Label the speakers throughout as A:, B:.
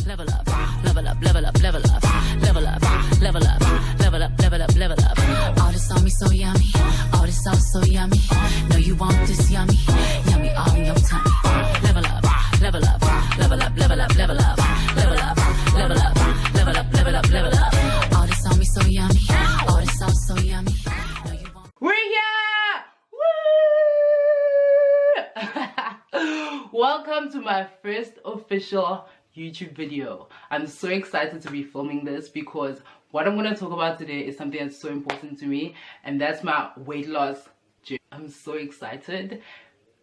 A: level up, level up, level up, level up, level up, level up, level up, level up, level up. All this on me so yummy, all this sauce so yummy. No, you want this yummy, yummy all in your tummy. Level up, level up, level up, level up, level up, level up, level up, level up, level up, level up. All this on me so yummy, all this sauce so yummy. No, you want.
B: We're here! Woo! Welcome to my first official YouTube video. I'm so excited to be filming this because what I'm going to talk about today is something that's so important to me, and that's my weight loss journey. I'm so excited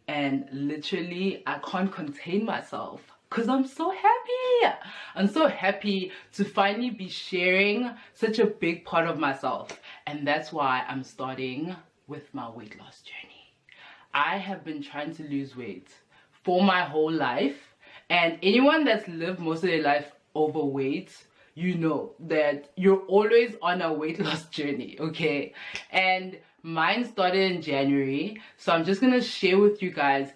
B: and literally I can't contain myself because I'm so happy. I'm so happy to finally be sharing such a big part of myself, and that's why I'm starting with my weight loss journey. I have been trying to lose weight for my whole life, and anyone that's lived most of their life overweight, you know that you're always on a weight loss journey, okay? And mine started in January, so I'm just gonna share with you guys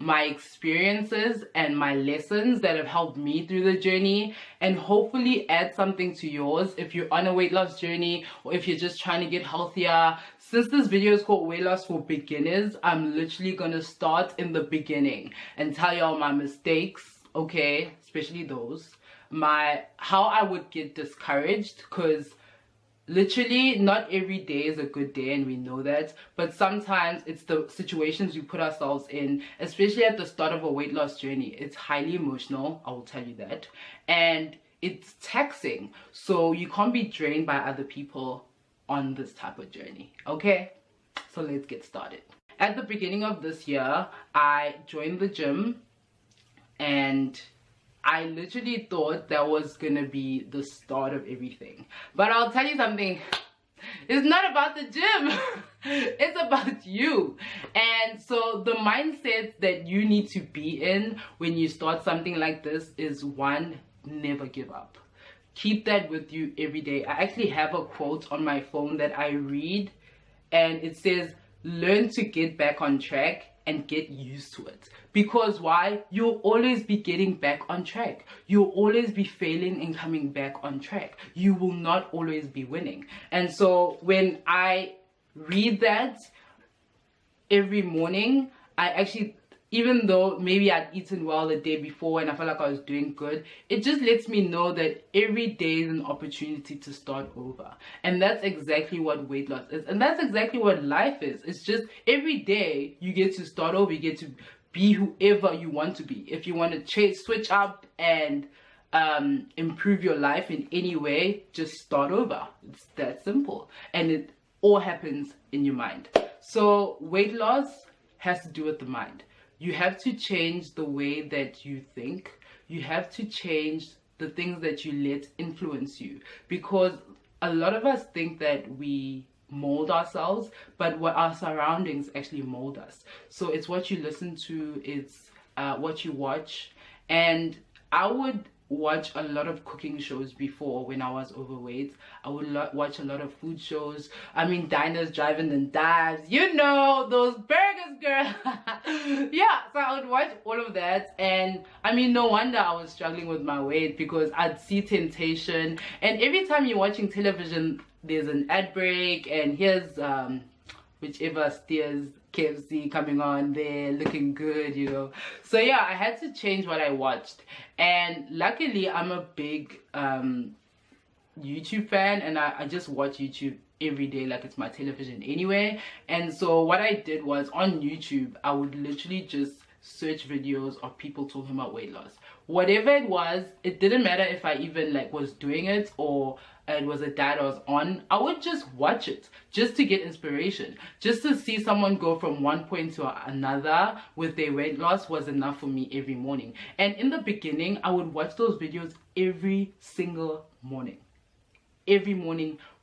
B: my experiences and my lessons that have helped me through the journey, and hopefully add something to yours if you're on a weight loss journey or if you're just trying to get healthier. Since this video is called Weight Loss for Beginners, I'm literally gonna start in the beginning and tell you all my mistakes, okay, especially those, how I would get discouraged, because literally not every day is a good day and we know that, but sometimes it's the situations we put ourselves in, especially at the start of a weight loss journey. It's highly emotional, I will tell you that, and it's taxing, so you can't be drained by other people on this type of journey, okay? So let's get started. At the beginning of this year, I joined the gym, and I literally thought that was gonna be the start of everything. But I'll tell you something, it's not about the gym, it's about you. And so the mindset that you need to be in when you start something like this is, one, never give up. Keep that with you every day. I actually have a quote on my phone that I read, and it says, learn to get back on track and get used to it. Because why? You'll always be getting back on track. You'll always be failing and coming back on track. You will not always be winning. And so when I read that every morning, I actually, even though maybe I'd eaten well the day before and I felt like I was doing good, it just lets me know that every day is an opportunity to start over. And that's exactly what weight loss is. And that's exactly what life is. It's just every day you get to start over. You get to be whoever you want to be. If you want to switch up and improve your life in any way, just start over. It's that simple. And it all happens in your mind. So weight loss has to do with the mind. You have to change the way that you think. You have to change the things that you let influence you, because a lot of us think that we mold ourselves, but what our surroundings actually mold us. So it's what you listen to, it's what you watch. And I would watch a lot of cooking shows before when I was overweight. I would watch a lot of food shows. I mean, diners, driving and dives, you know, those burgers, girl. Yeah, so I would watch all of that, and I mean, no wonder I was struggling with my weight, because I'd see temptation, and every time you're watching television, there's an ad break, and here's whichever steers KFC coming on there, looking good, you know. So yeah, I had to change what I watched, and luckily I'm a big YouTube fan, and I just watch YouTube every day like it's my television anyway. And so what I did was, on YouTube I would literally just search videos of people talking about weight loss, whatever it was. It didn't matter if I even like was doing it or it was a diet I was on. I would just watch it just to get inspiration, just to see someone go from one point to another with their weight loss was enough for me every morning. And in the beginning, I would watch those videos every single morning,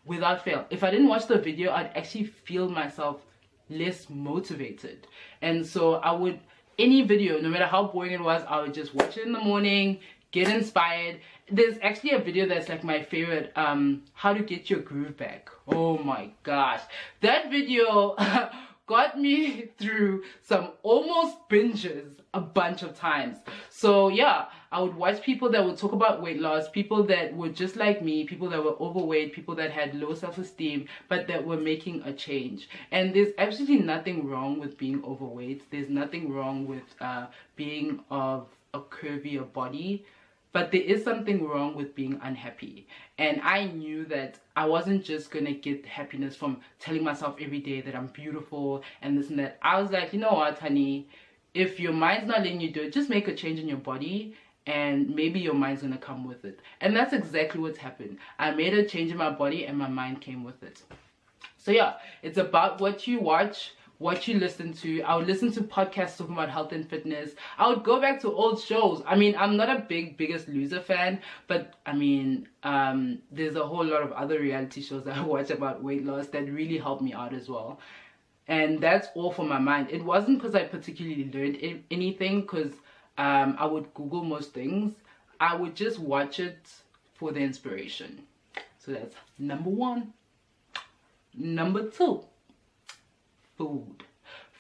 B: without fail. If I didn't watch the video, I'd actually feel myself less motivated. And so I would, any video, no matter how boring it was, I would just watch it in the morning, get inspired. There's actually a video that's like my favorite, how to get your groove back. Oh my gosh, that video got me through some almost binges a bunch of times. So yeah, I would watch people that would talk about weight loss, people that were just like me, people that were overweight, people that had low self-esteem, but that were making a change. And there's absolutely nothing wrong with being overweight. There's nothing wrong with being of a curvier body. But there is something wrong with being unhappy. And I knew that I wasn't just gonna get happiness from telling myself every day that I'm beautiful and this and that. I was like, you know what, honey, if your mind's not letting you do it, just make a change in your body and maybe your mind's gonna come with it. And that's exactly what's happened. I made a change in my body and my mind came with it. So yeah, it's about what you watch, what you listen to. I would listen to podcasts talking about health and fitness. I would go back to old shows. I mean, I'm not a Biggest Loser fan, but I mean, there's a whole lot of other reality shows that I watch about weight loss that really help me out as well. And that's all for my mind. It wasn't because I particularly learned anything, because I would Google most things. I would just watch it for the inspiration. So that's number one. Number two. Food.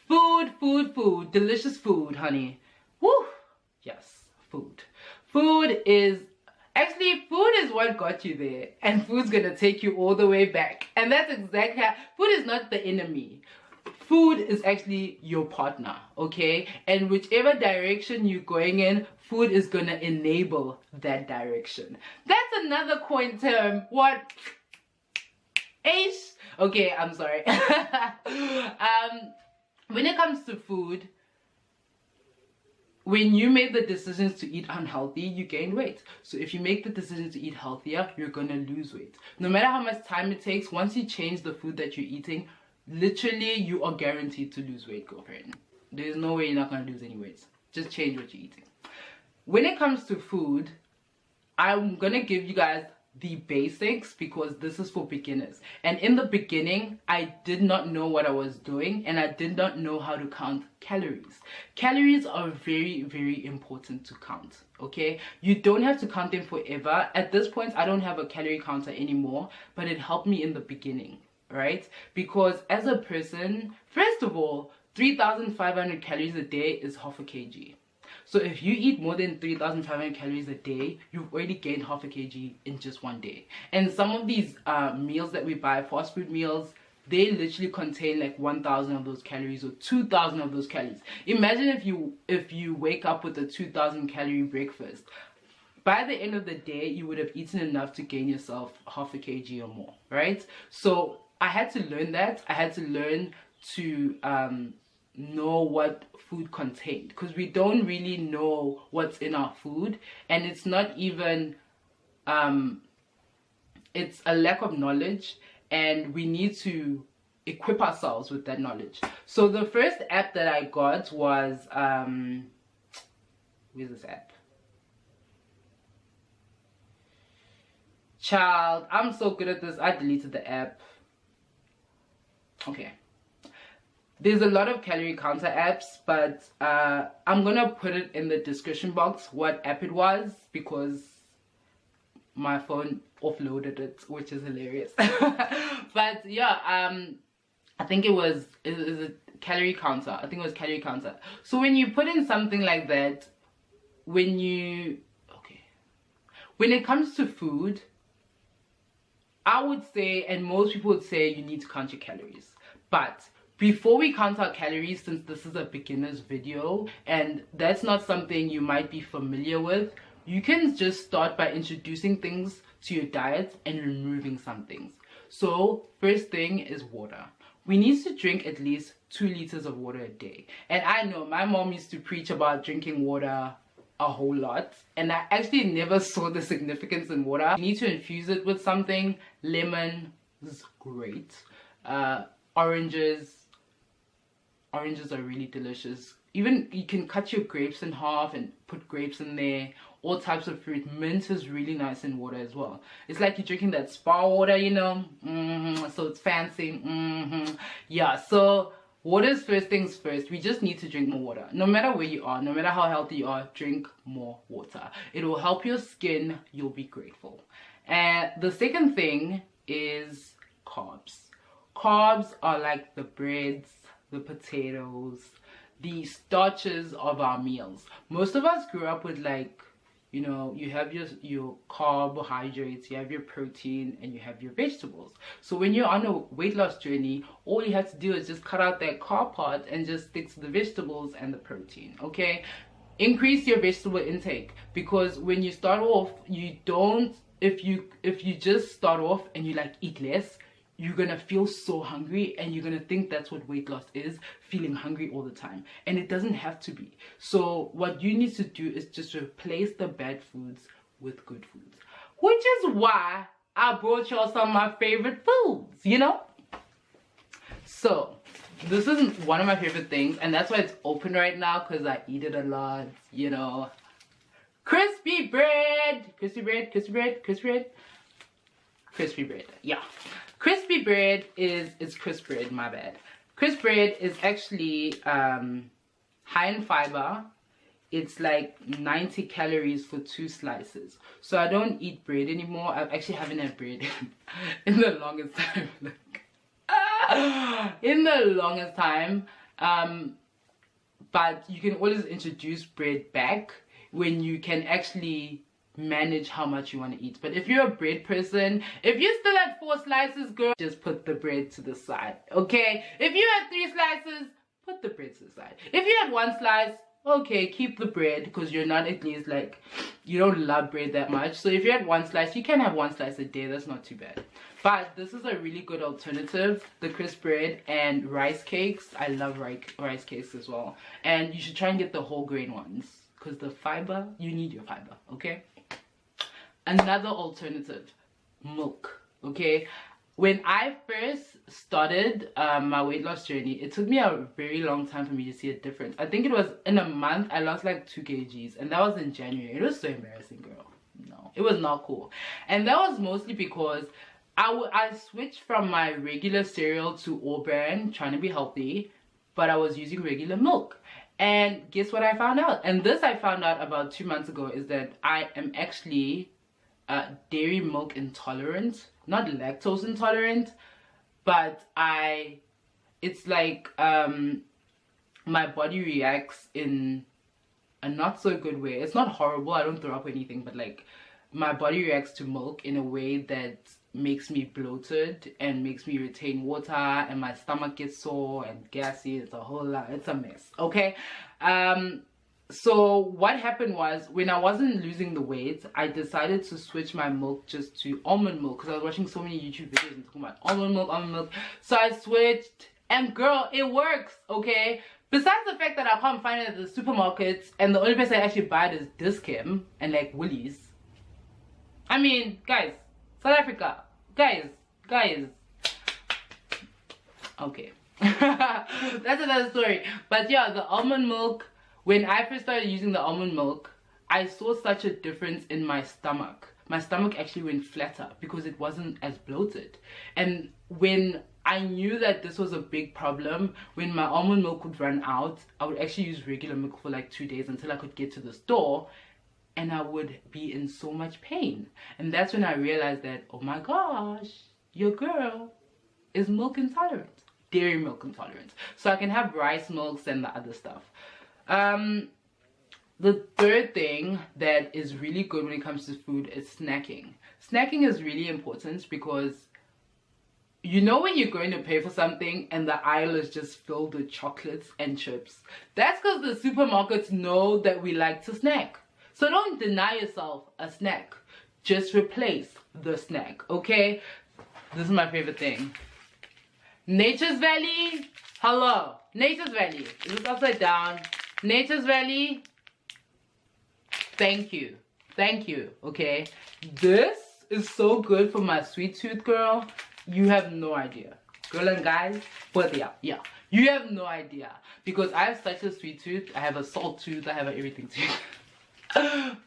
B: Food. Delicious food, honey. Woo! Yes, food. Food is what got you there. And food's gonna take you all the way back. And that's exactly how, food is not the enemy. Food is actually your partner, okay? And whichever direction you're going in, food is gonna enable that direction. That's another coin term. What? Ace? Okay, I'm sorry. When it comes to food, when you make the decisions to eat unhealthy, you gain weight. So if you make the decision to eat healthier, you're gonna lose weight. No matter how much time it takes, once you change the food that you're eating, literally you are guaranteed to lose weight, girlfriend. There's no way you're not gonna lose any weight. Just change what you're eating. When it comes to food, I'm gonna give you guys the basics because this is for beginners. And in the beginning, I did not know what I was doing and I did not know how to count calories. Calories are very, very important to count, okay? You don't have to count them forever. At this point, I don't have a calorie counter anymore, but it helped me in the beginning, right? Because as a person, first of all, 3,500 calories a day is half a kg. So if you eat more than 3,500 calories a day, you've already gained half a kg in just one day. And some of these meals that we buy, fast food meals, they literally contain like 1,000 of those calories or 2,000 of those calories. Imagine if you wake up with a 2,000 calorie breakfast. By the end of the day, you would have eaten enough to gain yourself half a kg or more, right? So I had to learn that. I had to learn to know what food contained, because we don't really know what's in our food, and it's not even it's a lack of knowledge, and we need to equip ourselves with that knowledge. So the first app that I got was where's this app? Child, I'm so good at this, I deleted the app. Okay, there's a lot of calorie counter apps, but I'm gonna put it in the description box what app it was, because my phone offloaded it, which is hilarious. But yeah, I think it was a calorie counter. I think it was calorie counter. So when you put in something like that, when it comes to food, I would say, and most people would say, you need to count your calories. But before we count our calories, since this is a beginner's video and that's not something you might be familiar with, you can just start by introducing things to your diet and removing some things. So first thing is water. We need to drink at least 2 liters of water a day. And I know my mom used to preach about drinking water a whole lot, and I actually never saw the significance in water. You need to infuse it with something. Lemon is great. Oranges are really delicious. Even you can cut your grapes in half and put grapes in there. All types of fruit. Mint is really nice in water as well. It's like you're drinking that spa water, you know. So it's fancy. Yeah, so water is first things first. We just need to drink more water. No matter where you are, no matter how healthy you are, drink more water. It will help your skin. You'll be grateful. And the second thing is carbs. Carbs are like the breads, the potatoes, the starches of our meals. Most of us grew up with, like, you know, you have your carbohydrates, you have your protein, and you have your vegetables. So when you're on a weight loss journey, all you have to do is just cut out that carb part and just stick to the vegetables and the protein. Okay, increase your vegetable intake, because when you start off, you don't, if you just start off and you like eat less, you're gonna feel so hungry, and you're gonna think that's what weight loss is, feeling hungry all the time, and it doesn't have to be. So what you need to do is just replace the bad foods with good foods, which is why I brought y'all some of my favorite foods, you know. So this is one of my favorite things, and that's why it's open right now, because I eat it a lot, you know. Crispy bread, crispy bread, crispy bread, crispy bread, crispy bread, yeah. Crispy bread is crisp bread, my bad. Crisp bread is actually high in fiber. It's like 90 calories for 2 slices. So I don't eat bread anymore. I actually haven't had bread in the longest time. In the longest time. But you can always introduce bread back when you can actually manage how much you want to eat. But if you're a bread person, if you're still at 4 slices, girl, just put the bread to the side, okay? If you had 3 slices, put the bread to the side. If you had 1 slice, okay, keep the bread, because you're not, at least, like, you don't love bread that much. So if you had 1 slice, you can have 1 slice a day. That's not too bad. But this is a really good alternative, the crisp bread and rice cakes. I love rice cakes as well. And you should try and get the whole grain ones, because the fiber, you need your fiber, okay? Another alternative, milk. Okay, when I first started my weight loss journey, it took me a very long time for me to see a difference. I think it was in a month I lost like 2 kgs, and that was in January. It was so embarrassing, girl. No, it was not cool. And that was mostly because I switched from my regular cereal to All Bran, trying to be healthy, but I was using regular milk. And guess what I found out? And this I found out about 2 months ago, is that I am actually dairy milk intolerant, not lactose intolerant, but it's like my body reacts in a not so good way. It's not horrible, I don't throw up or anything, but like my body reacts to milk in a way that makes me bloated and makes me retain water, and my stomach gets sore and gassy. It's a whole lot, it's a mess, okay? So what happened was, when I wasn't losing the weight, I decided to switch my milk just to almond milk, because I was watching so many YouTube videos and talking about almond milk. So I switched, and girl, it works, okay? Besides the fact that I can't find it at the supermarkets, and the only place I actually buy it is Dis-Chem and like Woolies. I mean, guys, South Africa, guys. Okay. That's another story. But yeah, the almond milk, when I first started using the almond milk, I saw such a difference in my stomach. My stomach actually went flatter because it wasn't as bloated. And when I knew that this was a big problem, when my almond milk would run out, I would actually use regular milk for like 2 days until I could get to the store, and I would be in so much pain. And that's when I realized that, oh my gosh, your girl is milk intolerant, dairy milk intolerant. So I can have rice milks and the other stuff. The third thing that is really good when it comes to food is snacking. Snacking is really important, because you know when you're going to pay for something and the aisle is just filled with chocolates and chips? That's because the supermarkets know that we like to snack. So don't deny yourself a snack. Just replace the snack, okay? This is my favorite thing. Nature's Valley. Hello. Nature's Valley. Is this upside down? Nature's Valley. Thank you. Thank you, okay? This is so good for my sweet tooth, girl. You have no idea. Girl and guys, but yeah. You have no idea. Because I have such a sweet tooth. I have a salt tooth. I have an everything tooth.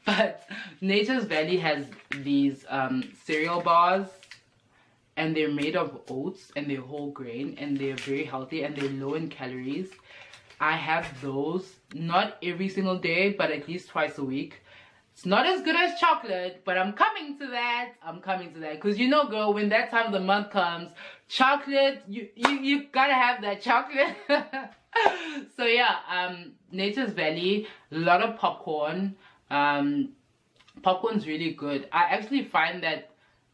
B: But Nature's Valley has these cereal bars, and they're made of oats, and they're whole grain, and they're very healthy, and they're low in calories. I have those not every single day, but at least twice a week. It's not as good as chocolate, but I'm coming to that. Because you know, girl, when that time of the month comes, chocolate, you gotta have that chocolate. So yeah, Nature's Valley, a lot of popcorn, popcorn's really good. I actually find that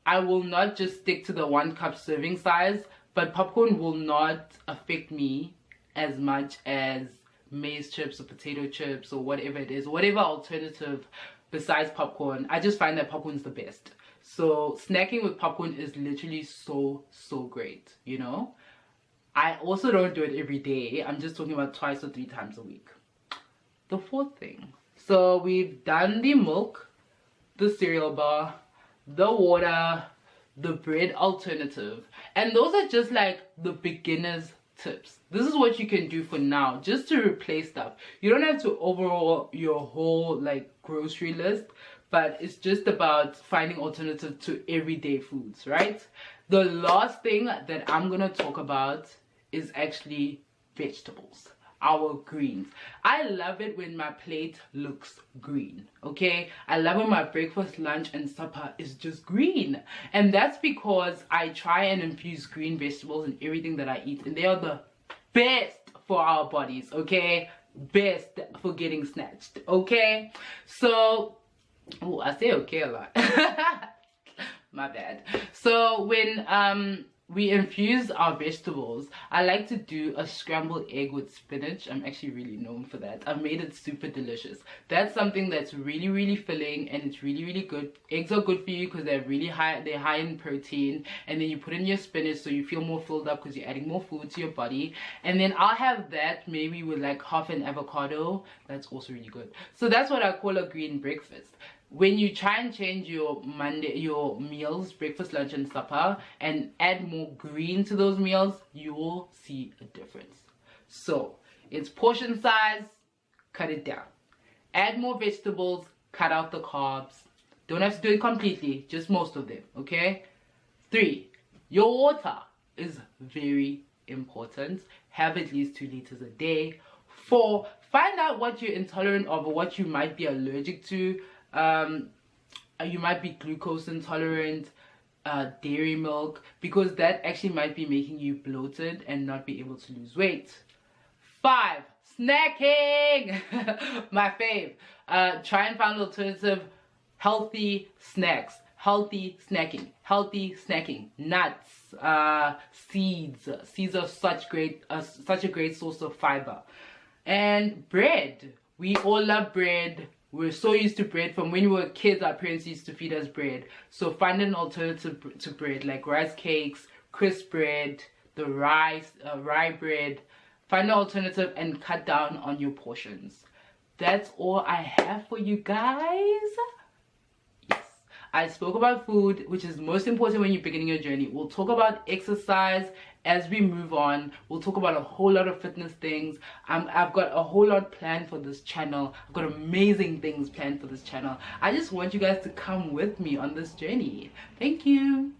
B: I will not just stick to the 1 cup serving size, but popcorn will not affect me as much as maize chips or potato chips or whatever it is, whatever alternative besides popcorn. I just find that popcorn's the best. So snacking with popcorn is literally so great, you know. I also don't do it every day. I'm just talking about 2 or 3 times a week. The 4th thing, so we've done the milk, the cereal bar, the water, the bread alternative, and those are just like the beginner's tips. This is what you can do for now, just to replace stuff. You don't have to overhaul your whole like grocery list, but it's just about finding alternatives to everyday foods, right? The last thing that I'm gonna talk about is actually vegetables, our greens. I love it when my plate looks green, okay? I love when my breakfast, lunch, and supper is just green. And that's because I try and infuse green vegetables in everything that I eat, and they are the best for our bodies, okay? Best for getting snatched, okay? So, oh, I say okay a lot. My bad. So when we infuse our vegetables, I like to do a scrambled egg with spinach. I'm actually really known for that. I've made it super delicious. That's something that's really filling, and it's really good. Eggs are good for you because they're high in protein, and then you put in your spinach so you feel more filled up because you're adding more food to your body. And then I'll have that maybe with like half an avocado. That's also really good. So that's what I call a green breakfast. When you try and change your meals, breakfast, lunch, and supper, and add more green to those meals, you will see a difference. So it's portion size, cut it down. Add more vegetables, cut out the carbs. Don't have to do it completely, just most of them, okay? 3, your water is very important. Have at least 2 liters a day. 4, find out what you're intolerant of or what you might be allergic to. You might be glucose intolerant, dairy milk, because that actually might be making you bloated and not be able to lose weight. 5, snacking. My fave. Try and find alternative healthy snacks. Healthy snacking. Nuts, seeds. Seeds are such a great source of fiber. And bread. We all love bread. We're so used to bread. From when we were kids, our parents used to feed us bread. So find an alternative to bread, like rice cakes, crisp bread, the rye bread. Find an alternative and cut down on your portions. That's all I have for you guys. Yes, I spoke about food, which is most important when you're beginning your journey. We'll talk about exercise as we move on. We'll talk about a whole lot of fitness things. I've got a whole lot planned for this channel. I've got amazing things planned for this channel. I just want you guys to come with me on this journey. Thank you.